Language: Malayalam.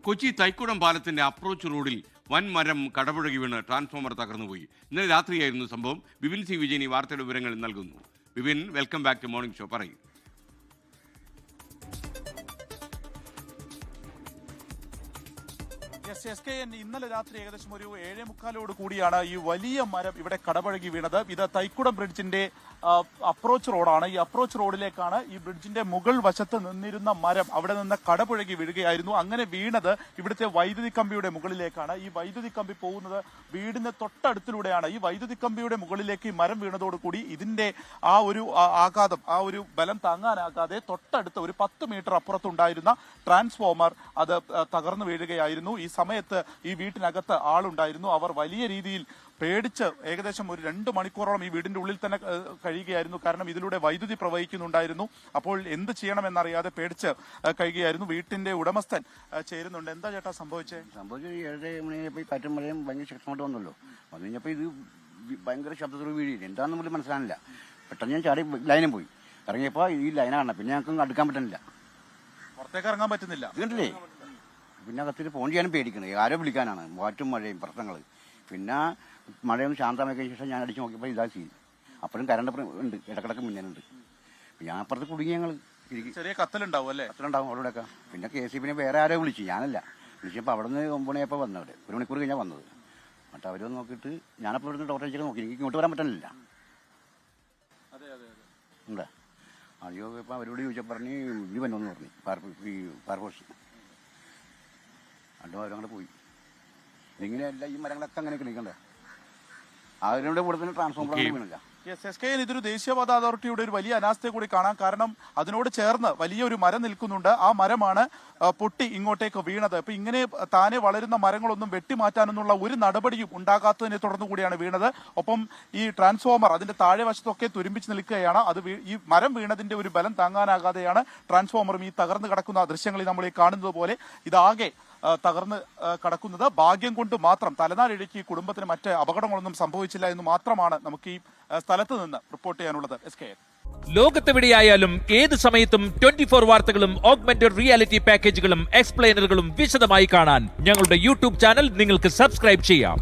കൊച്ചി തൈക്കുടം പാലത്തിന്റെ അപ്രോച്ച് റോഡിൽ വൻ മരം കടപുഴകി വീണ് ട്രാൻസ്ഫോമർ തകർന്നുപോയി. ഇന്നലെ രാത്രിയായിരുന്നു സംഭവം. വിപിൻ സി വിജയൻ ഈ വാർത്തയുടെ വിവരങ്ങൾ നൽകുന്നു. Vipin, welcome back to morning show. പറയൂ. ഇന്നലെ രാത്രി ഏകദേശം ഒരു 7:45 കൂടിയാണ് ഈ വലിയ മരം ഇവിടെ കടപുഴകി വീണത്. ഇത് തൈക്കുടം ബ്രിഡ്ജിന്റെ അപ്രോച്ച് റോഡാണ്. ഈ അപ്രോച്ച് റോഡിലേക്കാണ് ഈ ബ്രിഡ്ജിന്റെ മുകൾ വശത്ത് നിന്നിരുന്ന മരം അവിടെ നിന്ന് കടപുഴകി വീഴുകയായിരുന്നു. അങ്ങനെ വീണത് ഇവിടുത്തെ വൈദ്യുതി കമ്പിയുടെ മുകളിലേക്കാണ്. ഈ വൈദ്യുതി കമ്പി പോകുന്നത് വീടിന് തൊട്ടടുത്തിലൂടെയാണ്. ഈ വൈദ്യുതി കമ്പിയുടെ മുകളിലേക്ക് ഈ മരം വീണതോടുകൂടി ഇതിന്റെ ആ ഒരു ആഘാതം, ആ ഒരു ബലം താങ്ങാനാകാതെ തൊട്ടടുത്ത് ഒരു 10 മീറ്റർ അപ്പുറത്തുണ്ടായിരുന്ന ട്രാൻസ്ഫോമർ അത് തകർന്നു വീഴുകയായിരുന്നു. ഈ സമയത്ത് ഈ വീട്ടിനകത്ത് ആളുണ്ടായിരുന്നു. അവർ വലിയ രീതിയിൽ പേടിച്ച് ഏകദേശം ഒരു 2 മണിക്കൂറോളം ഈ വീടിന്റെ ഉള്ളിൽ തന്നെ കഴിയുകയായിരുന്നു. കാരണം ഇതിലൂടെ വൈദ്യുതി പ്രവഹിക്കുന്നുണ്ടായിരുന്നു. അപ്പോൾ എന്ത് ചെയ്യണമെന്നറിയാതെ പേടിച്ച് കഴിയുകയായിരുന്നു. വീട്ടിന്റെ ഉടമസ്ഥൻ ചേരുന്നുണ്ട്. എന്താ ചേട്ടാ സംഭവിച്ചത്? 7 മണിയായപ്പോൾ കാറ്റും മഴയും ഭയങ്കര ശക്തമായിട്ട് വന്നല്ലോ. വന്നു കഴിഞ്ഞപ്പോൾ ഇത് ഭയങ്കര ശബ്ദത്തോട് വീഴില്ല. എന്താണെന്ന് പോലും മനസ്സിലാണില്ല. പെട്ടെന്ന് ഞാൻ ചാടി ലൈനും പോയി. ഇറങ്ങിയപ്പോൾ ഈ ലൈനാണ്. പിന്നെ ഞങ്ങൾക്ക് അടുക്കാൻ പറ്റുന്നില്ല. പുറത്തേക്ക് ഇറങ്ങാൻ പറ്റുന്നില്ല. ഇതുണ്ടല്ലേ, പിന്നെ അകത്തിൽ ഫോൺ ചെയ്യാനും പേടിക്കണേ. ആരോ വിളിക്കാനാണ്. കാറ്റും മഴയും പ്രശ്നങ്ങൾ. പിന്നെ മഴയൊന്ന് ശാന്തമായി കഴിഞ്ഞ ശേഷം ഞാൻ അടിച്ചു നോക്കിയപ്പോൾ ഇതാ ചെയ്യും. അപ്പോഴും കറണ്ട് ഉണ്ട്, ഇടക്കിടക്ക് മിന്നലുണ്ട്. ഞാൻ അപ്പുറത്ത് കുടുങ്ങി. ഞങ്ങൾ ചെറിയ കത്തലുണ്ടാവും അല്ലേ? കത്തലുണ്ടാവും അവിടെയൊക്കെ. പിന്നെ KCB വേറെ ആരോ വിളിച്ചു, ഞാനല്ല. വിളിച്ചപ്പോൾ അവിടെ നിന്ന് 9 മണിയപ്പോൾ വന്നവർ 1 മണിക്കൂർ കഴിഞ്ഞാൽ വന്നത്. എന്നിട്ട് അവർ നോക്കിയിട്ട് ഞാനപ്പോൾ ഇവിടുന്ന് ടോർച്ച് നോക്കി. എനിക്ക് ഇങ്ങോട്ട് വരാൻ പറ്റുന്നില്ല. എന്താ അയ്യോ, ഇപ്പം അവരോട് ചോദിച്ചാൽ പറഞ്ഞ് ഇത് വന്നോന്ന് പറഞ്ഞു. ഫയർഫോഴ്സ് രണ്ടും അവരങ്ങനെ പോയി. ഇങ്ങനെയല്ല ഈ മരങ്ങളൊക്കെ അങ്ങനെയൊക്കെ നിൽക്കണ്ടേ. അതിനോട് കൂടെ തന്നെ ട്രാൻസ്ഫോമർ വീണില്ല. ഇതൊരു ദേശീയപാത അതോറിറ്റിയുടെ ഒരു വലിയ അനാസ്ഥയെ കൂടി കാണാം. കാരണം അതിനോട് ചേർന്ന് വലിയൊരു മരം നിൽക്കുന്നുണ്ട്. ആ മരമാണ് പൊട്ടി ഇങ്ങോട്ടേക്ക് വീണത്. അപ്പൊ ഇങ്ങനെ താനെ വളരുന്ന മരങ്ങളൊന്നും വെട്ടിമാറ്റാനെന്നുള്ള ഒരു നടപടിയും ഉണ്ടാകാത്തതിനെ തുടർന്ന് കൂടിയാണ് വീണത്. ഒപ്പം ഈ ട്രാൻസ്ഫോമർ അതിന്റെ താഴെ വശത്തൊക്കെ തുരുമ്പിച്ച് നിൽക്കുകയാണ്. അത് ഈ മരം വീണതിന്റെ ഒരു ബലം താങ്ങാനാകാതെയാണ് ട്രാൻസ്ഫോമറും ഈ തകർന്നു കിടക്കുന്ന ദൃശ്യങ്ങളിൽ നമ്മൾ ഈ കാണുന്നത് പോലെ ഇതാകെ തകർന്ന് കടക്കുന്നത്. ഭാഗ്യം കൊണ്ട് മാത്രം തലനാരിഴയ്ക്ക് ഈ കുടുംബത്തിന് മറ്റ് അപകടങ്ങളൊന്നും സംഭവിച്ചില്ല എന്ന് മാത്രമാണ് നമുക്ക് ഈ സ്ഥലത്ത് നിന്ന് റിപ്പോർട്ട് ചെയ്യാനുള്ളത്. ലോകത്തെവിടെയായാലും ഏത് സമയത്തും 24 വാർത്തകളും ഓഗ്മെന്റഡ് റിയാലിറ്റി പാക്കേജുകളും എക്സ്പ്ലെയിനറുകളും വിശദമായി കാണാൻ ഞങ്ങളുടെ യൂട്യൂബ് ചാനൽ നിങ്ങൾക്ക് സബ്സ്ക്രൈബ് ചെയ്യാം.